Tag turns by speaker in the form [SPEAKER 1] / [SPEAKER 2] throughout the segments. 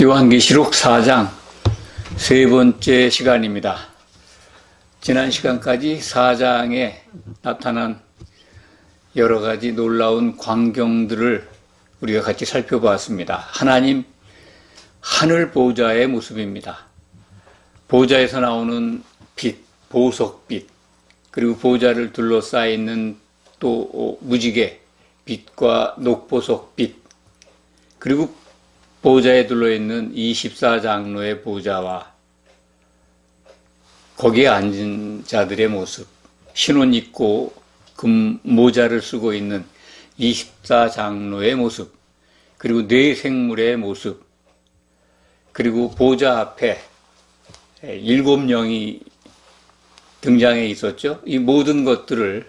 [SPEAKER 1] 요한계시록 4장 세 번째 시간입니다. 지난 시간까지 4장에 나타난 여러 가지 놀라운 광경들을 우리가 같이 살펴보았습니다. 하나님 하늘 보좌의 모습입니다. 보좌에서 나오는 빛, 보석빛, 그리고 보좌를 둘러싸이는 또 무지개, 빛과 녹보석빛, 그리고 보좌에 둘러있는 24장로의 보좌와 거기에 앉은 자들의 모습, 신옷 입고 금 모자를 쓰고 있는 24장로의 모습, 그리고 네 생물의 모습, 그리고 보좌 앞에 7영이 등장해 있었죠. 이 모든 것들을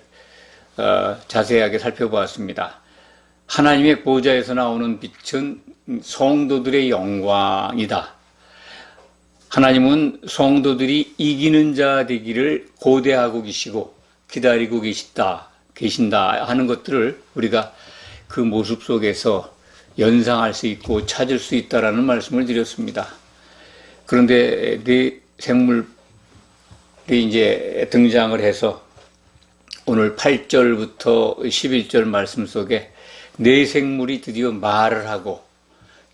[SPEAKER 1] 자세하게 살펴보았습니다. 하나님의 보좌에서 나오는 빛은 성도들의 영광이다. 하나님은 성도들이 이기는 자 되기를 고대하고 계시고 기다리고 계신다 하는 것들을 우리가 그 모습 속에서 연상할 수 있고 찾을 수 있다라는 말씀을 드렸습니다. 그런데 네 생물이 이제 등장을 해서 오늘 8절부터 11절 말씀 속에 네 생물이 드디어 말을 하고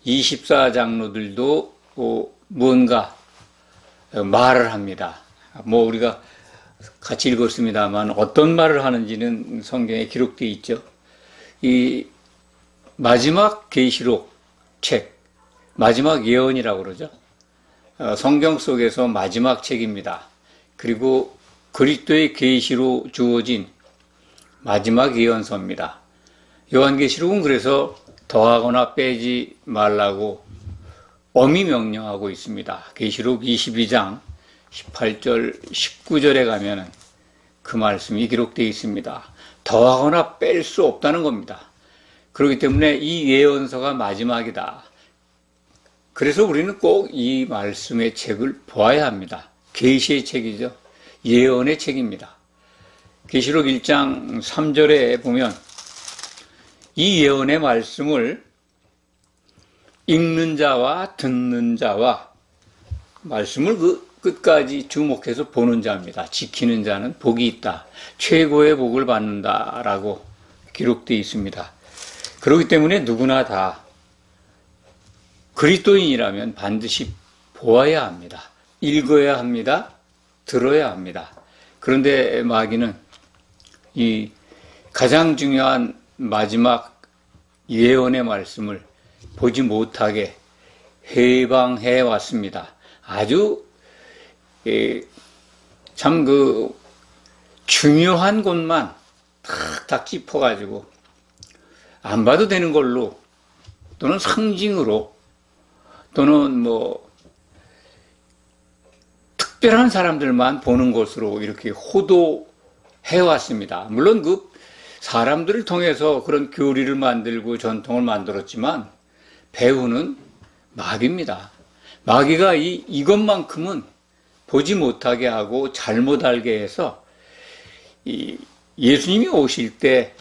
[SPEAKER 1] 24장로들도 무언가 말을 합니다. 우리가 같이 읽었습니다만 어떤 말을 하는지는 성경에 기록되어 있죠. 이 마지막 계시록 책, 마지막 예언이라고 그러죠. 성경 속에서 마지막 책입니다. 그리고 그리스도의 계시로 주어진 마지막 예언서입니다. 요한계시록은 그래서 더하거나 빼지 말라고 엄히 명령하고 있습니다. 계시록 22장 18절 19절에 가면은 그 말씀이 기록되어 있습니다. 더하거나 뺄 수 없다는 겁니다. 그렇기 때문에 이 예언서가 마지막이다. 그래서 우리는 꼭 이 말씀의 책을 보아야 합니다. 계시의 책이죠. 예언의 책입니다. 계시록 1장 3절에 보면 이 예언의 말씀을 읽는 자와 듣는 자와 말씀을 끝까지 주목해서 보는 자입니다. 지키는 자는 복이 있다. 최고의 복을 받는다라고 기록되어 있습니다. 그렇기 때문에 누구나 다 그리스도인이라면 반드시 보아야 합니다. 읽어야 합니다. 들어야 합니다. 그런데 마귀는 이 가장 중요한 마지막 예언의 말씀을 보지 못하게 해방해 왔습니다. 아주 참 중요한 곳만 탁탁 짚어가지고 안 봐도 되는 걸로 또는 상징으로 또는 특별한 사람들만 보는 것으로 이렇게 호도해 왔습니다. 물론 사람들을 통해서 그런 교리를 만들고 전통을 만들었지만 배후는 마귀입니다. 마귀가 이것만큼은 보지 못하게 하고 잘못 알게 해서 예수님이 오실 때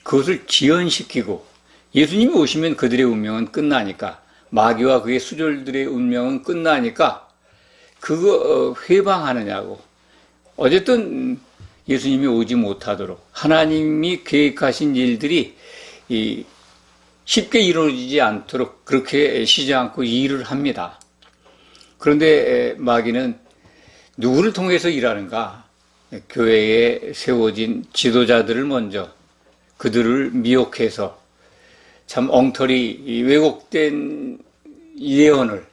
[SPEAKER 1] 그것을 지연시키고 예수님이 오시면 그들의 운명은 끝나니까 마귀와 그의 수졸들의 운명은 끝나니까 그거 회방하느냐고. 어쨌든 예수님이 오지 못하도록 하나님이 계획하신 일들이 쉽게 이루어지지 않도록 그렇게 쉬지 않고 일을 합니다. 그런데 마귀는 누구를 통해서 일하는가? 교회에 세워진 지도자들을 먼저 그들을 미혹해서 참 엉터리 왜곡된 예언을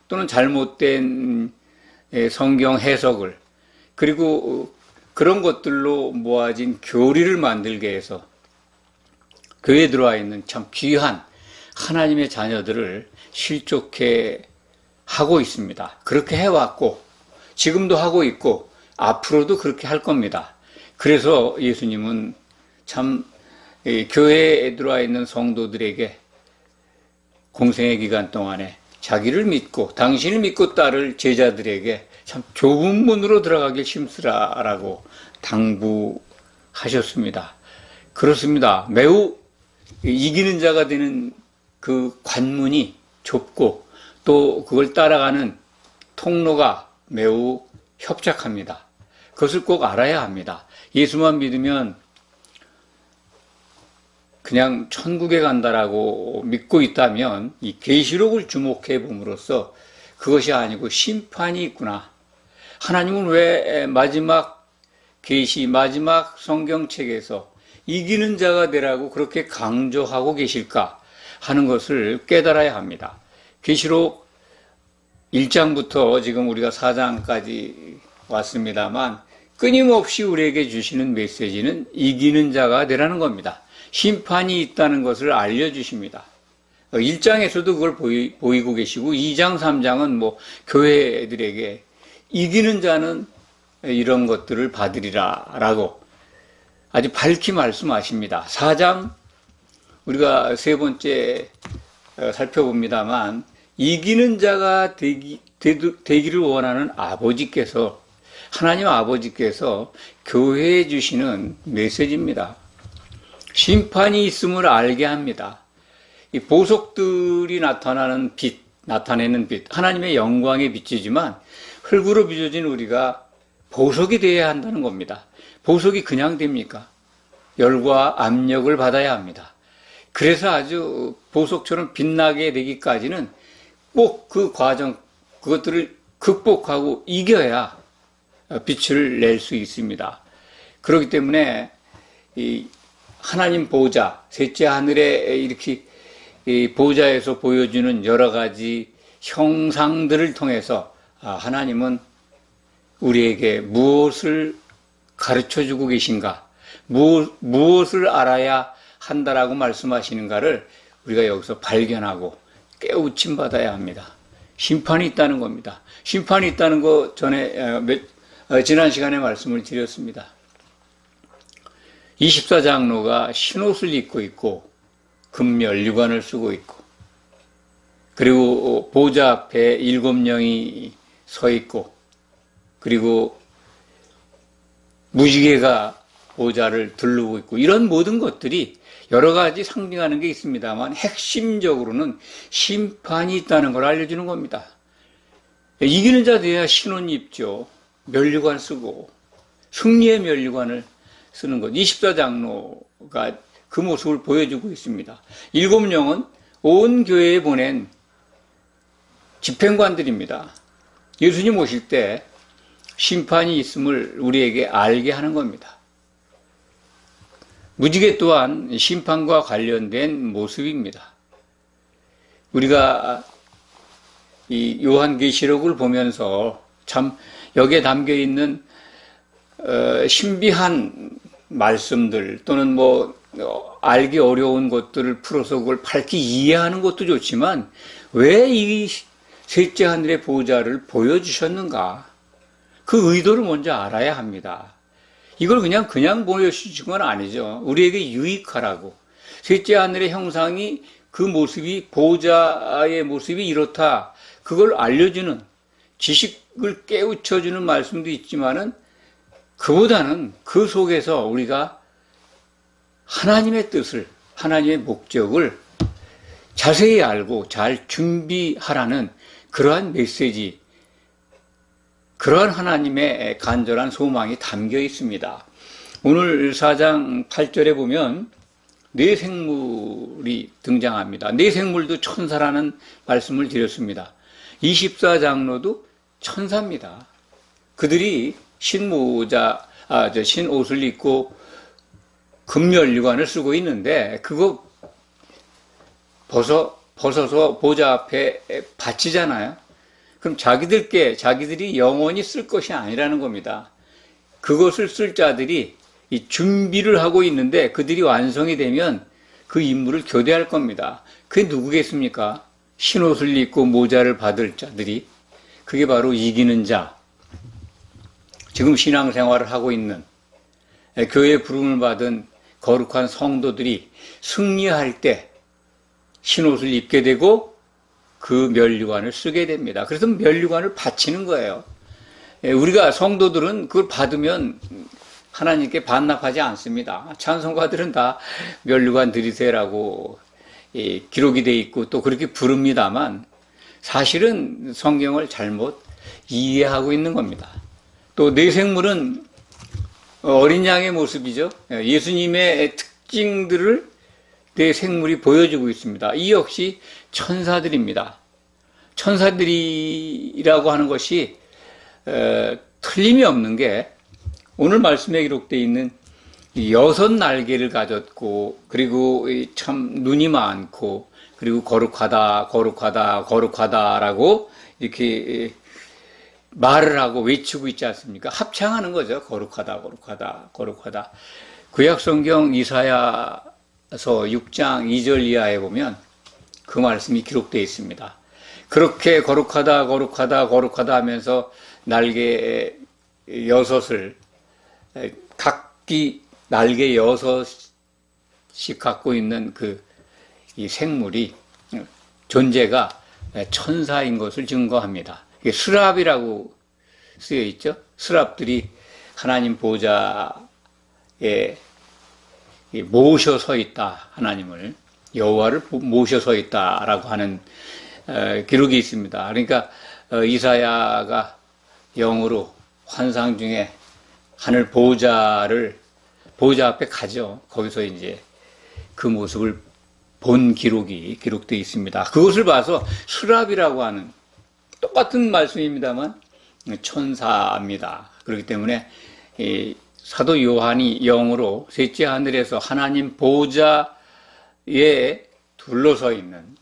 [SPEAKER 1] 또는 잘못된 성경 해석을 그리고 그런 것들로 모아진 교리를 만들게 해서 교회에 들어와 있는 참 귀한 하나님의 자녀들을 실족해 하고 있습니다. 그렇게 해왔고 지금도 하고 있고 앞으로도 그렇게 할 겁니다. 그래서 예수님은 참 교회에 들어와 있는 성도들에게 공생의 기간 동안에 자기를 믿고 당신을 믿고 따를 제자들에게 참 좁은 문으로 들어가길 힘쓰라라고 당부하셨습니다. 그렇습니다. 매우 이기는 자가 되는 그 관문이 좁고 또 그걸 따라가는 통로가 매우 협착합니다. 그것을 꼭 알아야 합니다. 예수만 믿으면 그냥 천국에 간다라고 믿고 있다면 이 계시록을 주목해 봄으로써 그것이 아니고 심판이 있구나. 하나님은 왜 마지막 계시, 마지막 성경책에서 이기는 자가 되라고 그렇게 강조하고 계실까 하는 것을 깨달아야 합니다. 계시록 1장부터 지금 우리가 4장까지 왔습니다만 끊임없이 우리에게 주시는 메시지는 이기는 자가 되라는 겁니다. 심판이 있다는 것을 알려주십니다. 1장에서도 그걸 보이고 계시고 2장, 3장은 뭐 교회들에게 이기는 자는 이런 것들을 받으리라 라고 아주 밝히 말씀하십니다. 4장 우리가 세 번째 살펴봅니다만 이기는 자가 되기를 원하는 아버지께서 하나님 아버지께서 교회에 주시는 메시지입니다. 심판이 있음을 알게 합니다. 이 보석들이 나타내는 빛, 하나님의 영광의 빛이지만 흙으로 빚어진 우리가 보석이 되어야 한다는 겁니다. 보석이 그냥 됩니까? 열과 압력을 받아야 합니다. 그래서 아주 보석처럼 빛나게 되기까지는 꼭 그 과정, 그것들을 극복하고 이겨야 빛을 낼 수 있습니다. 그렇기 때문에 이 하나님 보좌, 셋째 하늘에 이렇게 이 보좌에서 보여주는 여러 가지 형상들을 통해서 하나님은 우리에게 무엇을 가르쳐 주고 계신가, 무엇을 알아야 한다라고 말씀하시는가를 우리가 여기서 발견하고 깨우침 받아야 합니다. 심판이 있다는 겁니다. 심판이 있다는 거 전에 지난 시간에 말씀을 드렸습니다. 24장로가 흰옷을 입고 있고 금면류관을 쓰고 있고 그리고 보좌 앞에 7명이 서 있고 그리고 무지개가 보좌를 둘르고 있고 이런 모든 것들이 여러 가지 상징하는 게 있습니다만 핵심적으로는 심판이 있다는 걸 알려주는 겁니다. 이기는 자 돼야 흰옷 입죠. 면류관 쓰고 승리의 면류관을 쓰는 것. 24장로가 그 모습을 보여주고 있습니다. 7명은 온 교회에 보낸 집행관들입니다. 예수님 오실 때 심판이 있음을 우리에게 알게 하는 겁니다. 무지개 또한 심판과 관련된 모습입니다. 우리가 이 요한계시록을 보면서 참 여기에 담겨 있는 신비한 말씀들 또는 뭐 알기 어려운 것들을 풀어서 그걸 밝히 이해하는 것도 좋지만 왜 이 셋째 하늘의 보좌를 보여주셨는가? 그 의도를 먼저 알아야 합니다. 이걸 그냥 보여주신 건 아니죠. 우리에게 유익하라고. 셋째 하늘의 형상이 그 모습이 보좌의 모습이 이렇다. 그걸 알려주는 지식을 깨우쳐주는 말씀도 있지만은 그보다는 그 속에서 우리가 하나님의 뜻을, 하나님의 목적을 자세히 알고 잘 준비하라는 그러한 메시지, 그러한 하나님의 간절한 소망이 담겨 있습니다. 오늘 4장 8절에 보면 네 생물이 등장합니다. 네 생물도 천사라는 말씀을 드렸습니다. 24장로도 천사입니다. 그들이 흰옷을 입고 금면류관을 쓰고 있는데 그거 벗어서 보좌 앞에 바치잖아요. 그럼 자기들이 영원히 쓸 것이 아니라는 겁니다. 그것을 쓸 자들이 이 준비를 하고 있는데 그들이 완성이 되면 그 임무를 교대할 겁니다. 그게 누구겠습니까? 흰옷을 입고 모자를 받을 자들이, 그게 바로 이기는 자, 지금 신앙생활을 하고 있는 교회 부름을 받은 거룩한 성도들이 승리할 때 흰옷을 입게 되고 그 면류관을 쓰게 됩니다. 그래서 면류관을 바치는 거예요. 우리가 성도들은 그걸 받으면 하나님께 반납하지 않습니다. 찬송가들은 다 면류관 드리세요라고 기록이 돼 있고 또 그렇게 부릅니다만 사실은 성경을 잘못 이해하고 있는 겁니다. 또 뇌생물은 어린 양의 모습이죠. 예수님의 특징들을 뇌생물이 보여주고 있습니다. 이 역시 천사들입니다. 천사들이라고 하는 것이 틀림이 없는 게 오늘 말씀에 기록되어 있는 6날개를 가졌고, 그리고 참 눈이 많고, 그리고 거룩하다라고 이렇게 말을 하고 외치고 있지 않습니까? 합창하는 거죠. 거룩하다. 구약 성경 이사야서 6장 2절 이하에 보면 그 말씀이 기록되어 있습니다. 그렇게 거룩하다 하면서 날개 6을 각기 날개 6씩 갖고 있는 이 생물이 존재가 천사인 것을 증거합니다. 이게 스랍이라고 쓰여 있죠. 스랍들이 하나님 보좌에 모셔 서 있다. 하나님을 여호와를 모셔 서 있다라고 하는 기록이 있습니다. 그러니까 이사야가 영으로 환상 중에 하늘 보좌 앞에 가죠. 거기서 이제 그 모습을 본 기록이 기록되어 있습니다. 그것을 봐서 스랍이라고 하는 똑같은 말씀입니다만 천사입니다. 그렇기 때문에 사도 요한이 영으로 셋째 하늘에서 하나님 보좌에 둘러서 있는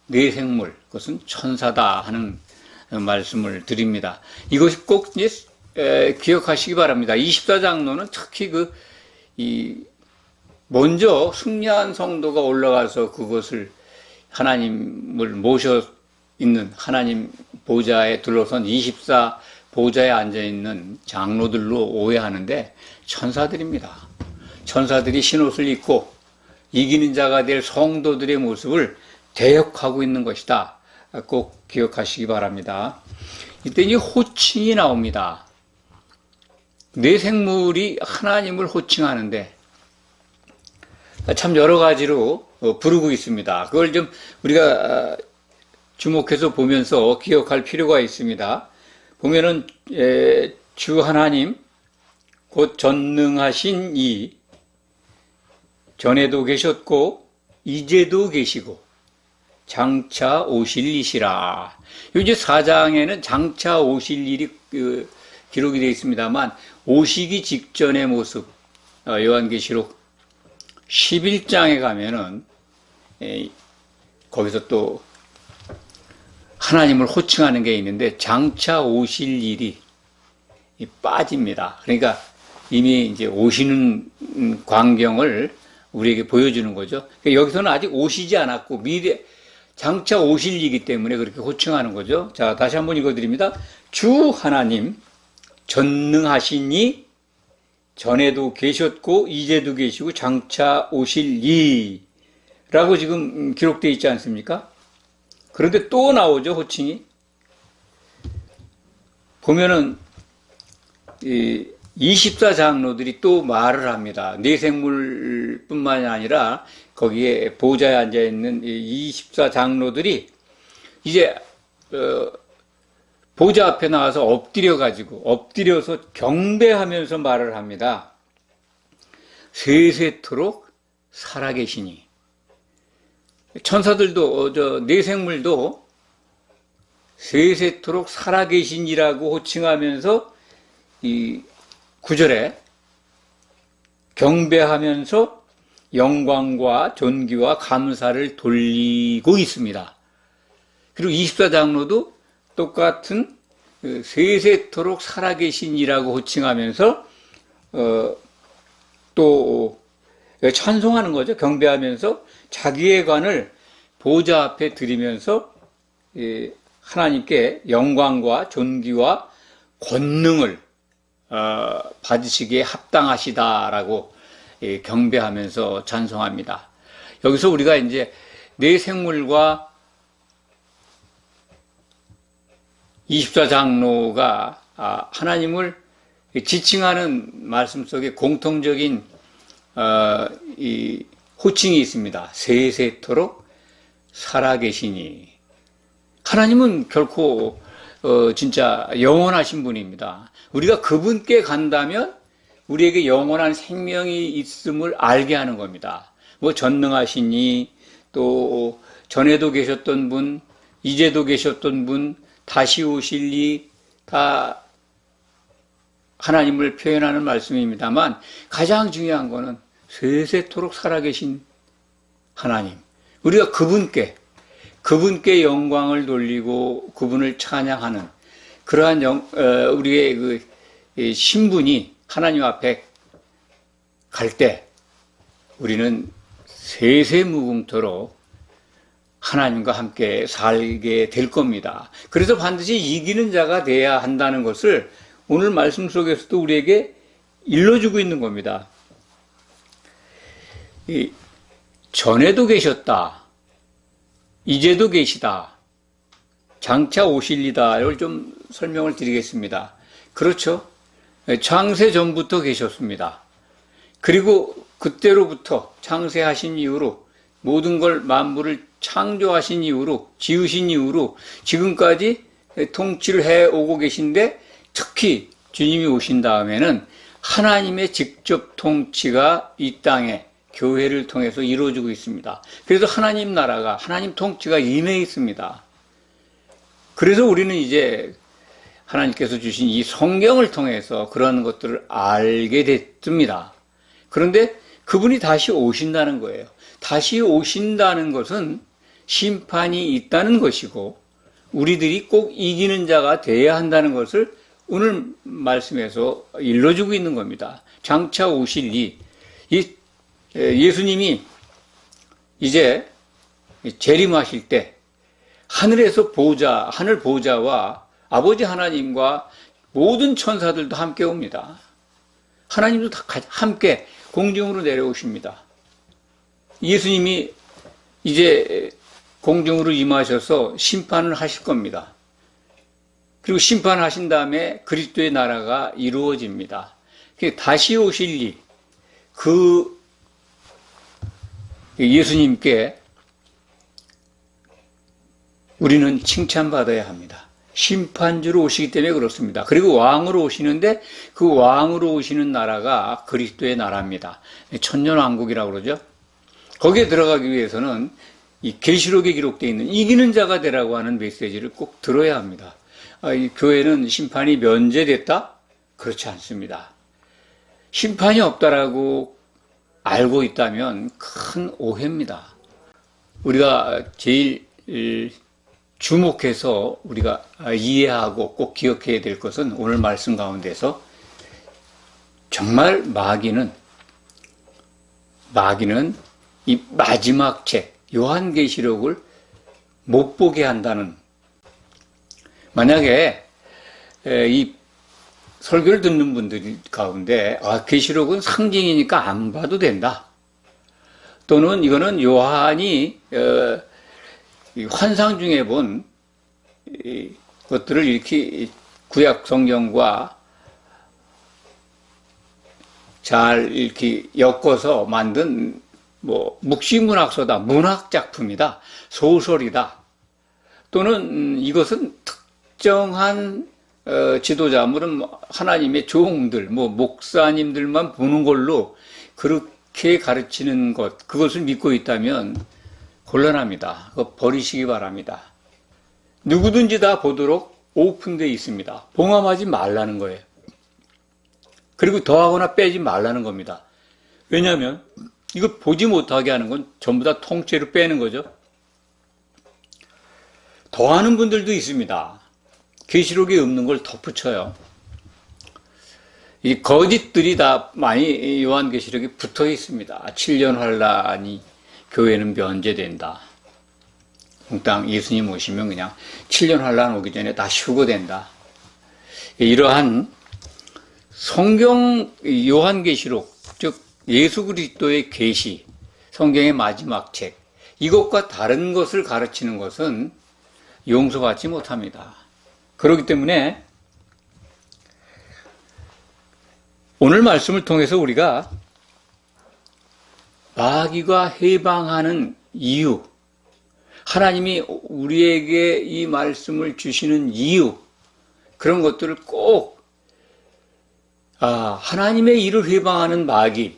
[SPEAKER 1] 뇌생물, 그것은 천사다 하는 말씀을 드립니다. 이것이 꼭 기억하시기 바랍니다. 24장로는 특히 먼저 승리한 성도가 올라가서 그것을 하나님을 모셔 있는 하나님 보좌에 둘러선 24 보좌에 앉아 있는 장로들로 오해하는데 천사들입니다. 천사들이 흰옷을 입고 이기는 자가 될 성도들의 모습을 대역하고 있는 것이다. 꼭 기억하시기 바랍니다. 이때 이 호칭이 나옵니다. 뇌생물이 하나님을 호칭하는데 참 여러 가지로 부르고 있습니다. 그걸 좀 우리가 주목해서 보면서 기억할 필요가 있습니다. 보면은 주 하나님 곧 전능하신 이 전에도 계셨고 이제도 계시고 장차 오실 이시라. 이제 4장에는 장차 오실 일이 기록이 되어 있습니다만 오시기 직전의 모습 요한계시록 11장에 가면은 거기서 또 하나님을 호칭하는 게 있는데 장차 오실 일이 빠집니다. 그러니까 이미 이제 오시는 광경을 우리에게 보여주는 거죠. 그러니까 여기서는 아직 오시지 않았고 미래 장차 오실 일이기 때문에 그렇게 호칭하는 거죠. 자, 다시 한번 읽어드립니다. 주 하나님 전능하시니 전에도 계셨고 이제도 계시고 장차 오실 이라고 지금 기록되어 있지 않습니까? 그런데 또 나오죠, 호칭이. 보면은 24장로들이 또 말을 합니다. 뇌생물뿐만이 아니라 거기에 보좌에 앉아있는 24장로들이 이제 보좌 앞에 나와서 엎드려서 경배하면서 말을 합니다. 세세토록 살아계시니. 천사들도 뇌생물도 세세토록 살아계신이라고 호칭하면서 이 9절에 경배하면서 영광과 존귀와 감사를 돌리고 있습니다. 그리고 24장로도 똑같은 세세토록 살아계신이라고 호칭하면서 또 찬송하는 거죠. 경배하면서 자기의 관을 보좌 앞에 드리면서 하나님께 영광과 존귀와 권능을 받으시기에 합당하시다라고 경배하면서 찬송합니다. 여기서 우리가 이제 뇌생물과 24장로가 하나님을 지칭하는 말씀 속에 공통적인 이 호칭이 있습니다. 세세토록 살아계시니. 하나님은 결코 진짜 영원하신 분입니다. 우리가 그분께 간다면 우리에게 영원한 생명이 있음을 알게 하는 겁니다. 뭐 전능하시니, 또 전에도 계셨던 분, 이제도 계셨던 분, 다시 오실리, 다 하나님을 표현하는 말씀입니다만, 가장 중요한 거는 세세토록 살아계신 하나님, 우리가 그분께 영광을 돌리고 그분을 찬양하는 그러한 우리의 그 신분이 하나님 앞에 갈 때 우리는 세세무궁토록 하나님과 함께 살게 될 겁니다. 그래서 반드시 이기는 자가 돼야 한다는 것을 오늘 말씀 속에서도 우리에게 일러주고 있는 겁니다. 전에도 계셨다, 이제도 계시다, 장차 오실리다. 이걸 좀 설명을 드리겠습니다. 그렇죠. 창세 전부터 계셨습니다. 그리고 그때로부터 창세하신 이후로 모든 걸 만물을 창조하신 이후로 지으신 이후로 지금까지 통치를 해오고 계신데, 특히 주님이 오신 다음에는 하나님의 직접 통치가 이 땅에 교회를 통해서 이루어지고 있습니다. 그래서 하나님 나라가, 하나님 통치가 임해 있습니다. 그래서 우리는 이제 하나님께서 주신 이 성경을 통해서 그런 것들을 알게 됐습니다. 그런데 그분이 다시 오신다는 거예요. 다시 오신다는 것은 심판이 있다는 것이고 우리들이 꼭 이기는 자가 돼야 한다는 것을 오늘 말씀에서 일러주고 있는 겁니다. 장차 오실 예수님이 이제 재림하실 때 하늘에서 하늘 보좌와 아버지 하나님과 모든 천사들도 함께 옵니다. 하나님도 다 함께 공중으로 내려오십니다. 예수님이 이제 공중으로 임하셔서 심판을 하실 겁니다. 그리고 심판하신 다음에 그리스도의 나라가 이루어집니다. 다시 오실 그 예수님께 우리는 칭찬받아야 합니다. 심판주로 오시기 때문에 그렇습니다. 그리고 왕으로 오시는데 그 왕으로 오시는 나라가 그리스도의 나라입니다. 천년왕국이라고 그러죠. 거기에 들어가기 위해서는 이 계시록에 기록되어 있는 이기는 자가 되라고 하는 메시지를 꼭 들어야 합니다. 이 교회는 심판이 면제됐다? 그렇지 않습니다. 심판이 없다라고 알고 있다면 큰 오해입니다. 우리가 제일 주목해서 우리가 이해하고 꼭 기억해야 될 것은 오늘 말씀 가운데서 정말 마귀는 이 마지막 책 요한계시록을 못 보게 한다는, 만약에 이 설교를 듣는 분들 가운데 계시록은 상징이니까 안 봐도 된다, 또는 이거는 요한이 환상 중에 본 것들을 이렇게 구약 성경과 잘 이렇게 엮어서 만든 뭐 묵시문학서다, 문학작품이다, 소설이다, 또는 이것은 특정한 지도자, 물은 하나님의 종들, 뭐 목사님들만 보는 걸로 그렇게 가르치는 것, 그것을 믿고 있다면 곤란합니다. 그거 버리시기 바랍니다. 누구든지 다 보도록 오픈되어 있습니다. 봉함하지 말라는 거예요. 그리고 더하거나 빼지 말라는 겁니다. 왜냐하면 이거 보지 못하게 하는 건 전부 다 통째로 빼는 거죠. 더하는 분들도 있습니다. 계시록에 없는 걸 덧붙여요. 이 거짓들이 다 많이 요한계시록에 붙어 있습니다. 7년 환란이 교회는 면제된다. 몽땅 예수님 오시면 그냥 7년 환란 오기 전에 다 휴거된다. 이러한 성경 요한계시록, 즉 예수 그리스도의 계시, 성경의 마지막 책, 이것과 다른 것을 가르치는 것은 용서받지 못합니다. 그렇기 때문에 오늘 말씀을 통해서 우리가 마귀가 해방하는 이유, 하나님이 우리에게 이 말씀을 주시는 이유, 그런 것들을 꼭, 하나님의 일을 회방하는 마귀,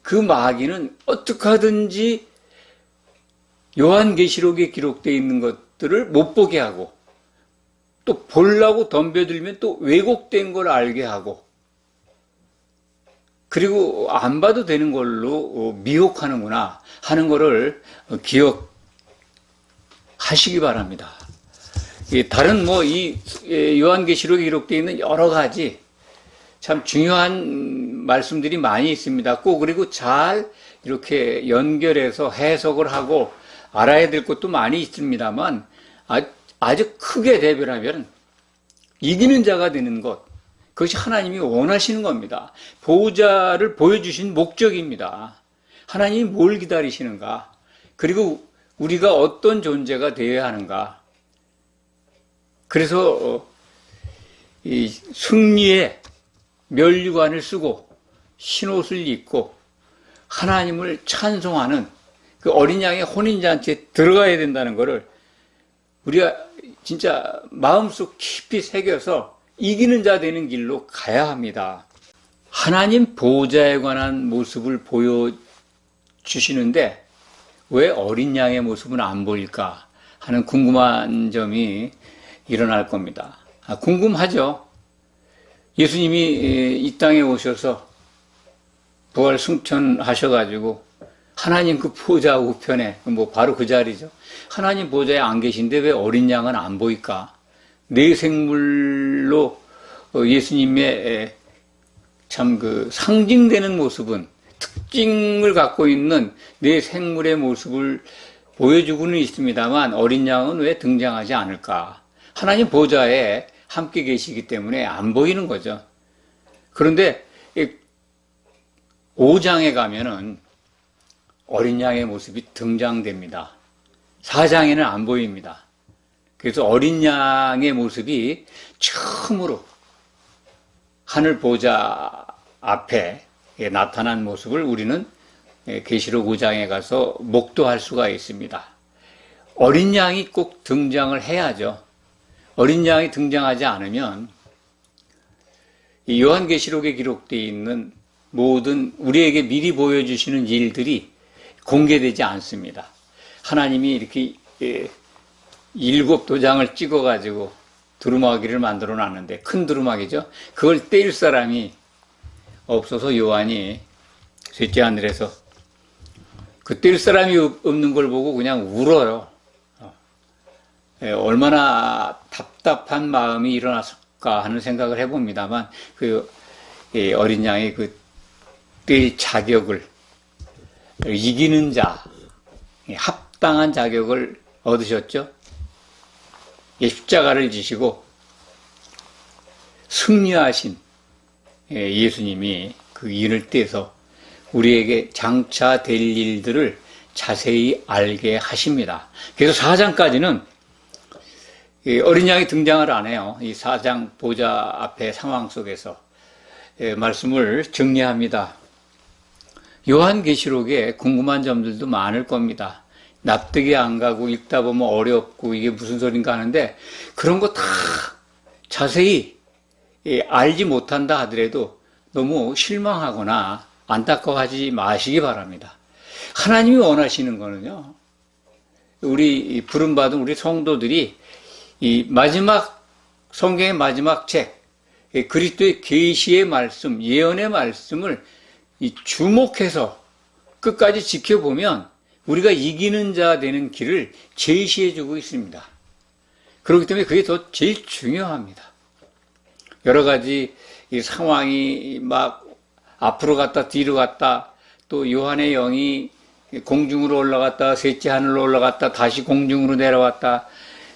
[SPEAKER 1] 그 마귀는 어떻게 하든지 요한계시록에 기록되어 있는 것들을 못 보게 하고, 또 보려고 덤벼들면 또 왜곡된 걸 알게 하고, 그리고 안 봐도 되는 걸로 미혹하는구나 하는 거를 기억하시기 바랍니다. 다른 이 요한계시록에 기록되어 있는 여러 가지 참 중요한 말씀들이 많이 있습니다. 꼭 그리고 잘 이렇게 연결해서 해석을 하고 알아야 될 것도 많이 있습니다만, 아주 크게 대별하면 이기는 자가 되는 것, 그것이 하나님이 원하시는 겁니다. 보호자를 보여주신 목적입니다. 하나님이 뭘 기다리시는가, 그리고 우리가 어떤 존재가 되어야 하는가. 그래서 이 승리의 면류관을 쓰고 흰옷을 입고 하나님을 찬송하는 그 어린 양의 혼인잔치에 들어가야 된다는 것을 우리가 진짜 마음속 깊이 새겨서 이기는 자 되는 길로 가야 합니다. 하나님 보호자에 관한 모습을 보여주시는데 왜 어린 양의 모습은 안 보일까 하는 궁금한 점이 일어날 겁니다. 궁금하죠. 예수님이 이 땅에 오셔서 부활 승천하셔가지고 하나님 그 보호자 우편에 바로 그 자리죠. 하나님 보호자에 안 계신데 왜 어린 양은 안 보일까? 내 생물로 예수님의 참 그 상징되는 모습은, 특징을 갖고 있는 내 생물의 모습을 보여주고는 있습니다만 어린 양은 왜 등장하지 않을까? 하나님 보호자에 함께 계시기 때문에 안 보이는 거죠. 그런데 5장에 가면은 어린 양의 모습이 등장됩니다. 4장에는 안 보입니다. 그래서 어린 양의 모습이 처음으로 하늘 보호자 앞에 나타난 모습을 우리는 계시록 5장에 가서 목도할 수가 있습니다. 어린 양이 꼭 등장을 해야죠. 어린 양이 등장하지 않으면 이 요한계시록에 기록되어 있는 모든 우리에게 미리 보여주시는 일들이 공개되지 않습니다. 하나님이 이렇게 7도장을 찍어가지고 두루마기를 만들어 놨는데, 큰 두루마기죠. 그걸 떼일 사람이 없어서 요한이 셋째 하늘에서 그 뗄 사람이 없는 걸 보고 그냥 울어요. 얼마나 답답한 마음이 일어났을까 하는 생각을 해봅니다만, 그 어린 양이 그 뗄 자격을, 이기는 자, 합당한 자격을 얻으셨죠. 십자가를 지시고 승리하신 예수님이 그 인을 떼서 우리에게 장차 될 일들을 자세히 알게 하십니다. 그래서 4장까지는 어린 양이 등장을 안 해요. 이 4장 보좌 앞의 상황 속에서 말씀을 정리합니다. 요한계시록에 궁금한 점들도 많을 겁니다. 납득이 안 가고 읽다 보면 어렵고 이게 무슨 소린가 하는데, 그런 거 다 자세히 알지 못한다 하더라도 너무 실망하거나 안타까워하지 마시기 바랍니다. 하나님이 원하시는 거는요, 우리 부름받은 우리 성도들이 이 마지막, 성경의 마지막 책, 그리스도의 계시의 말씀, 예언의 말씀을 주목해서 끝까지 지켜보면 우리가 이기는 자 되는 길을 제시해 주고 있습니다. 그렇기 때문에 그게 더 제일 중요합니다. 여러 가지 이 상황이 막 앞으로 갔다 뒤로 갔다, 또 요한의 영이 공중으로 올라갔다 셋째 하늘로 올라갔다 다시 공중으로 내려왔다,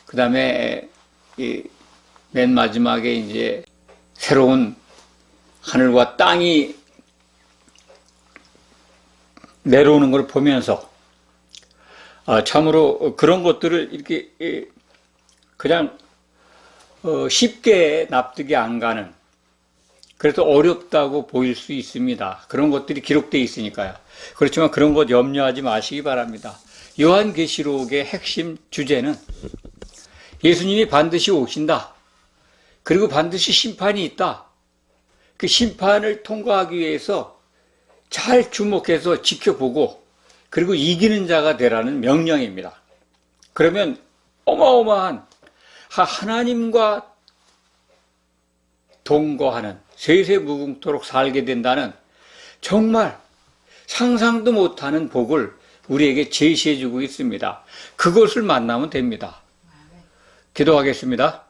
[SPEAKER 1] 그 다음에 맨 마지막에 이제 새로운 하늘과 땅이 내려오는 걸 보면서 참으로 그런 것들을 이렇게 그냥 쉽게 납득이 안 가는, 그래서 어렵다고 보일 수 있습니다. 그런 것들이 기록되어 있으니까요. 그렇지만 그런 것 염려하지 마시기 바랍니다. 요한계시록의 핵심 주제는 예수님이 반드시 오신다. 그리고 반드시 심판이 있다. 그 심판을 통과하기 위해서 잘 주목해서 지켜보고 그리고 이기는 자가 되라는 명령입니다. 그러면 어마어마한 하나님과 동거하는 세세무궁토록 살게 된다는 정말 상상도 못하는 복을 우리에게 제시해주고 있습니다. 그것을 만나면 됩니다. 기도하겠습니다.